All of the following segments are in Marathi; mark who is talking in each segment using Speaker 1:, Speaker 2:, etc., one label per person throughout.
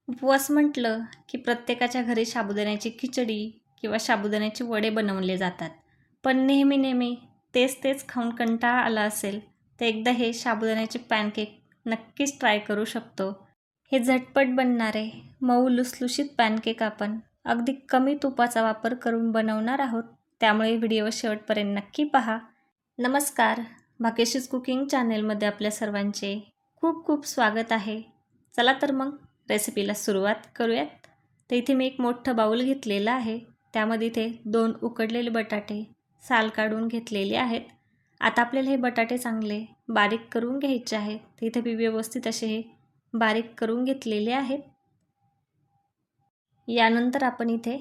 Speaker 1: उपवास म्हटलं की प्रत्येकाच्या घरी साबुदाण्याची खिचडी किंवा साबुदाण्याचे वडे बनवले जातात. पण नेहमी तेच खाऊन कंटाळा आला असेल तर एकदा हे साबुदाण्याचे पॅनकेक नक्कीच ट्राय करू शकतो. हे झटपट बनणारे मऊ लुसलुशीत पॅनकेक आपण अगदी कमी तुपाचा वापर करून बनवणार आहोत. त्यामुळे व्हिडिओ शेवटपर्यंत नक्की पहा. नमस्कार, भाग्यश्रीज कुकिंग चॅनेलमध्ये आपल्या सर्वांचे खूप खूप स्वागत आहे. चला तर मग रेसिपीला सुरुवात करूयात. तर इथे मी एक मोठं बाऊल घेतलेलं आहे. त्यामध्ये इथे 2 उकडलेले बटाटे साल काढून घेतलेले आहेत. आता आपल्याला हे बटाटे चांगले बारीक करून घ्यायचे आहेत. तर इथे मी व्यवस्थित असे हे बारीक करून घेतलेले आहेत. यानंतर आपण इथे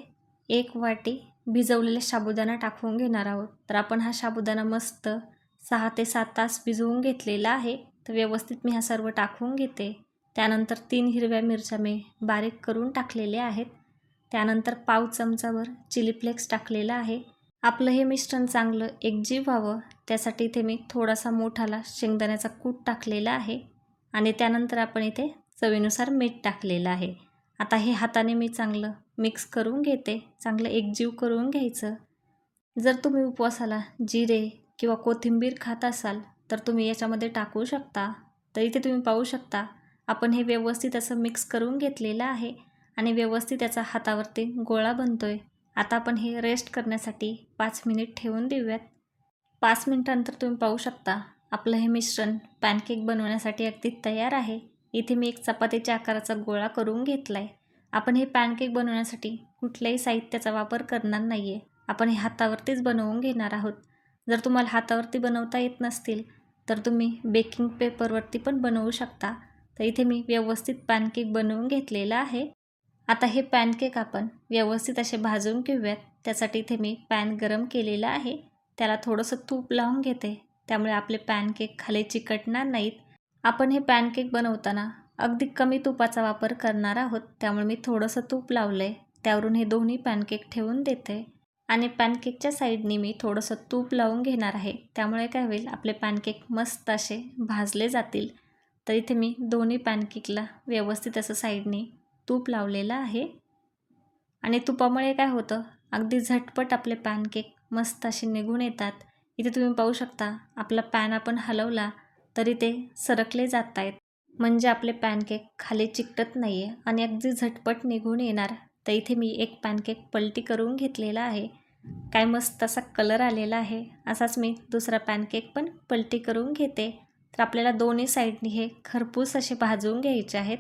Speaker 1: 1 वाटी भिजवलेला साबुदाणा टाकून घेणार आहोत. तर आपण हा साबुदाणा मस्त 6 ते 7 तास भिजवून घेतलेला आहे. तर व्यवस्थित मी हा सर्व टाकून घेते. त्यानंतर 3 हिरव्या मिरच्या मी बारीक करून टाकलेल्या आहेत. त्यानंतर पाव चमचाभर चिली फ्लेक्स टाकलेला आहे. आपलं हे मिश्रण चांगलं एकजीव व्हावं त्यासाठी इथे मी थोडासा मोठाला शेंगदाण्याचा कूट टाकलेला आहे आणि त्यानंतर आपण इथे चवीनुसार मीठ टाकलेलं आहे. आता हे हाताने मी चांगलं मिक्स करून घेते. चांगलं एकजीव करून घ्यायचं. जर तुम्ही उपवासाला जिरे किंवा कोथिंबीर खात असाल तर तुम्ही याच्यामध्ये टाकू शकता. तर इथे तुम्ही पाहू शकता आपण हे व्यवस्थित असं मिक्स करून घेतलेलं आहे आणि व्यवस्थित याचा हातावरती गोळा बनतोय. आता आपण हे रेस्ट करण्यासाठी 5 मिनिट ठेवून देऊयात. 5 मिनिटांनंतर तुम्ही पाहू शकता आपलं हे मिश्रण पॅनकेक बनवण्यासाठी अगदी तयार आहे. इथे मी एक चपातीच्या आकाराचा गोळा करून घेतला आहे. आपण हे पॅनकेक बनवण्यासाठी कुठल्याही साहित्याचा वापर करणार नाही आहे. आपण हे हातावरतीच बनवून घेणार आहोत. जर तुम्हाला हातावरती बनवता येत नसतील तर तुम्ही बेकिंग पेपरवरती पण बनवू शकता. तर इथे मी व्यवस्थित पॅनकेक बनवून घेतलेला आहे. आता हे पॅनकेक आपण व्यवस्थित असे भाजून घेऊयात. त्यासाठी इथे मी पॅन गरम केलेला आहे. त्याला थोडंसं तूप लावून घेते. त्यामुळे आपले पॅनकेक खाली चिकटणार नाहीत. आपण हे पॅनकेक बनवताना अगदी कमी तुपाचा वापर करणार आहोत. त्यामुळे मी थोडंसं तूप लावलं आहे. त्यावरून हे दोन्ही पॅनकेक ठेवून देते आणि पॅनकेकच्या साईडनी मी थोडंसं तूप लावून घेणार आहे. त्यामुळे काय होईल आपले पॅनकेक मस्त असे भाजले जातील. तर इथे मी दोन्ही पॅनकेकला व्यवस्थित असं साईडनी तूप लावलेलं आहे आणि तुपामुळे काय होतं अगदी झटपट आपले पॅनकेक मस्त असे निघून येतात. इथे तुम्ही पाहू शकता आपला पॅन आपण हलवला तरी ते सरकले जात आहेत. म्हणजे आपले पॅनकेक खाली चिकटत नाही आहे आणि अगदी झटपट निघून येणार. तर इथे मी एक पॅनकेक पलटी करून घेतलेला आहे. काय मस्त असा कलर आलेला आहे. असाच मी दुसरा पॅनकेक पण पलटी करून घेते. तर आपल्याला दोन्ही साईडनी हे खरपूस असे भाजून घ्यायचे आहेत.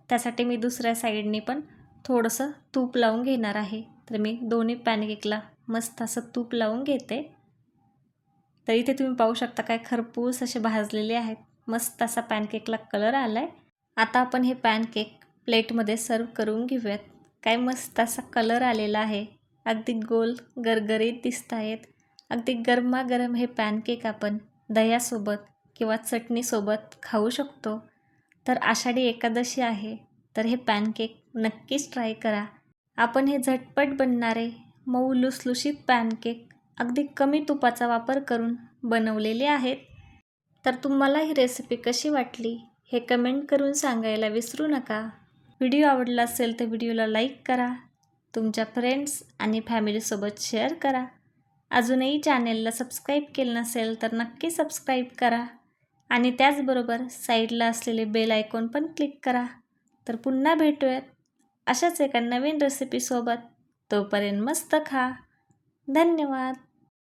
Speaker 1: त्यासाठी मी दुसऱ्या साईडनी पण थोडंसं तूप लावून घेणार आहे. तर मी दोन्ही पॅनकेकला मस्त असं तूप लावून घेते. तर इथे तुम्ही पाहू शकता काय खरपूस असे भाजलेले आहेत. मस्त असा पॅनकेकला कलर आला आहे. आता आपण हे पॅनकेक प्लेटमध्ये सर्व करून घेऊयात. काय मस्त असा कलर आलेला आहे. अगदी गोल गरगरीत दिसत आहेत. अगदी गरमागरम हे पॅनकेक आपण दह्यासोबत किंवा चटणीसोबत खाऊ शकतो. तर आषाढी एकादशी आहे तर हे पॅनकेक नक्कीच ट्राय करा. आपण हे झटपट बनणारे मऊ लुसलुशीत पॅनकेक अगदी कमी तुपाचा वापर करून बनवलेले आहेत. तर तुम्हाला ही रेसिपी कशी वाटली हे कमेंट करून सांगायला विसरू नका. व्हिडिओ आवडला असेल तर व्हिडिओला लाईक करा. तुमच्या फ्रेंड्स आणि फॅमिलीसोबत शेअर करा. अजूनही चॅनेलला सबस्क्राईब केलं नसेल तर नक्की सबस्क्राईब करा आणि त्याचबरोबर साईडला असलेले बेल आयकॉन पण क्लिक करा. तर पुन्हा भेटूयात अशाच एका नवीन रेसिपीसोबत. तोपर्यंत मस्त खा. धन्यवाद.